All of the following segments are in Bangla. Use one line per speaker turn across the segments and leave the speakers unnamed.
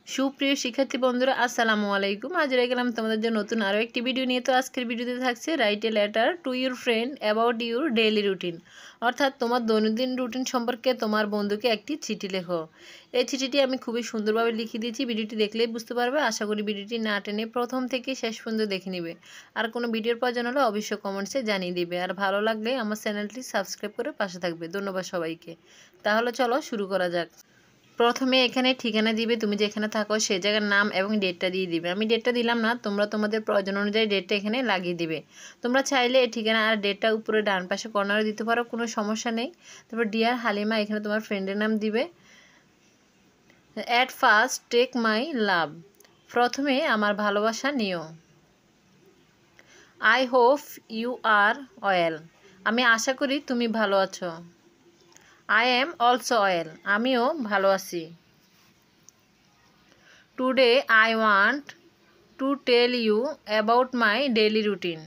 সুপ্রিয় শিক্ষার্থী বন্ধুরা আসসালামু আলাইকুম। আজ রয়ে গেলাম তোমাদের জন্য নতুন আরও একটি ভিডিও নিয়ে। তো আজকের ভিডিওতে থাকছে write a letter to your friend about your daily routine, অর্থাৎ তোমার দৈনন্দিন রুটিন সম্পর্কে তোমার বন্ধুকে একটি চিঠি লেখো। এই চিঠিটি আমি খুবই সুন্দরভাবে লিখে দিয়েছি, ভিডিওটি দেখলেই বুঝতে পারবে। আশা করি ভিডিওটি না টেনে প্রথম থেকে শেষ পর্যন্ত দেখে নিবে। আর কোনো ভিডিওর প্রয়োজন হলে অবশ্যই কমেন্টসে জানিয়ে দিবে। আর ভালো লাগলে আমার চ্যানেলটি সাবস্ক্রাইব করে পাশে থাকবে। ধন্যবাদ সবাইকে। তাহলে চলো শুরু করা যাক। প্রথমে এখানে ঠিকানা দিবে, তুমি যেখানে থাকো সেই জায়গার নাম এবং ডেটটা দিয়ে দিবে। আমি ডেটটা দিলাম না, তোমরা তোমাদের প্রয়োজন অনুযায়ী ডেটটা এখানে লাগিয়ে দিবে। তোমরা চাইলে এই ঠিকানা আর ডেটটা উপরে ডান পাশে কর্নারে দিতে পারো, কোনো সমস্যা নেই। তারপর ডিয়ার হালিমা, এখানে তোমার ফ্রেন্ডের নাম দিবে। At first take my love, প্রথমে আমার ভালোবাসা নিও। I hope you are well, আমি আশা করি তুমি ভালো আছো। আই এম অলসো ওয়েল, আমিও ভালো আছি। Today I want to tell you about my daily routine,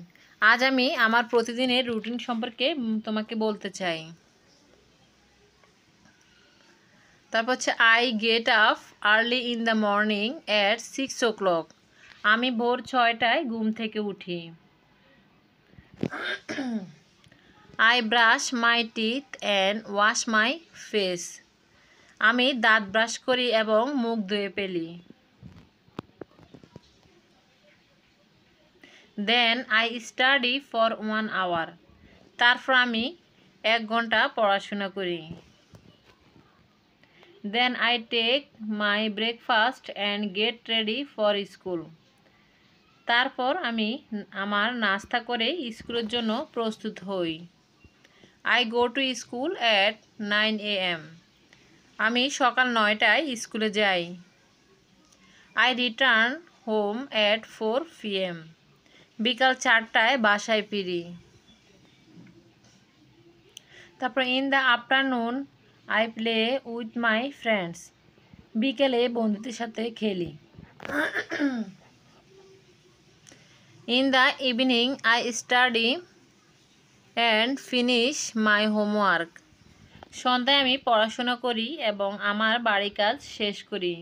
আজ আমি আমার প্রতিদিনের রুটিন সম্পর্কে তোমাকে বলতে চাই। তারপর হচ্ছে I get up early in the morning at 6 o'clock, আমি ভোর 6টায় ঘুম থেকে উঠি। I brush my teeth and wash my face, আমি দাঁত ব্রাশ করি এবং মুখ ধুয়ে ফেলি। Then I study for 1 hour, তারপর আমি 1 ঘন্টা পড়াশোনা করি। Then I take my breakfast and get ready for school, তারপর আমি আমার নাস্তা করে স্কুলের জন্য প্রস্তুত হই। I go to school at 9 AM, আমি সকাল 9টায় স্কুলে যাই। I return home at 4 PM, বিকাল 4টায় বাসায় ফিরি। তারপর in the afternoon I play with my friends, বিকেলে বন্ধুদের সাথে খেলি। In the evening I study and finish my homework, সন্ধ্যায় আমি পড়াশোনা করি এবং আমার বাড়ি কাজ শেষ করি।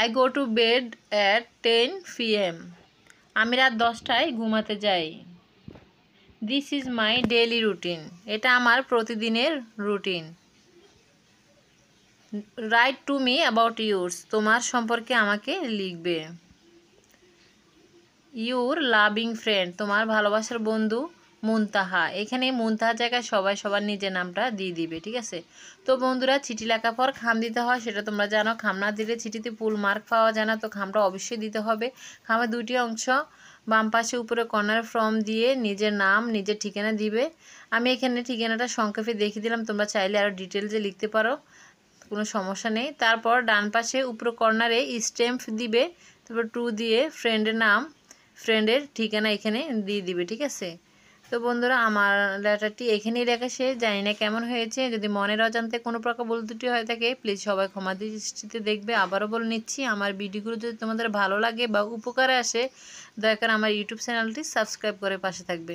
I go to bed at 10 PM, আমি রাত 10টায় ঘুমাতে যাই। This is my daily routine, এটা আমার প্রতিদিনের routine. Right to me about yours, তোমার সম্পর্কে আমাকে লিখবে। ইউর লাভিং ফ্রেন্ড, তোমার ভালোবাসার বন্ধু মুনতাহা, এখানে মুনতাহা জায়গায় সবাই সবার নিজের নামটা দিয়ে দিবে, ঠিক আছে। তো বন্ধুরা, চিঠি লেখার পর খাম দিতে হয়, সেটা তোমরা জানো। খাম না দিলে চিঠিতে ফুল মার্ক পাওয়া যায় না, তো খামটা অবশ্যই দিতে হবে। খামের 2টি অংশ, বাম পাশে উপরে কর্নার ফ্রম দিয়ে নিজের নাম নিজের ঠিকানা দিবে। আমি এখানে ঠিকানাটা সংক্ষেপে দেখিয়ে দিলাম, তোমরা চাইলে আরও ডিটেলসে লিখতে পারো, কোনো সমস্যা নেই। তারপর ডান পাশে উপরে কর্নারে স্ট্যাম্প দিবে, তারপর টু দিয়ে ফ্রেন্ডের নাম ফ্রেন্ডের ঠিকানা এখানে দিয়ে দিবে, ঠিক আছে। তো বন্ধুরা, আমার লেটারটি এখানেই লেখা শেষ। জানি না কেমন হয়েছে, যদি মনের অজান্তে কোনো প্রকার ভুল ত্রুটি হয়ে থাকে প্লিজ সবাই ক্ষমা দৃষ্টিতে দেখবে। আবারও বলে নিচ্ছি, আমার ভিডিওগুলো যদি তোমাদের ভালো লাগে বা উপকারে আসে, দয়া করে আমার ইউটিউব চ্যানেলটি সাবস্ক্রাইব করে পাশে থাকবে।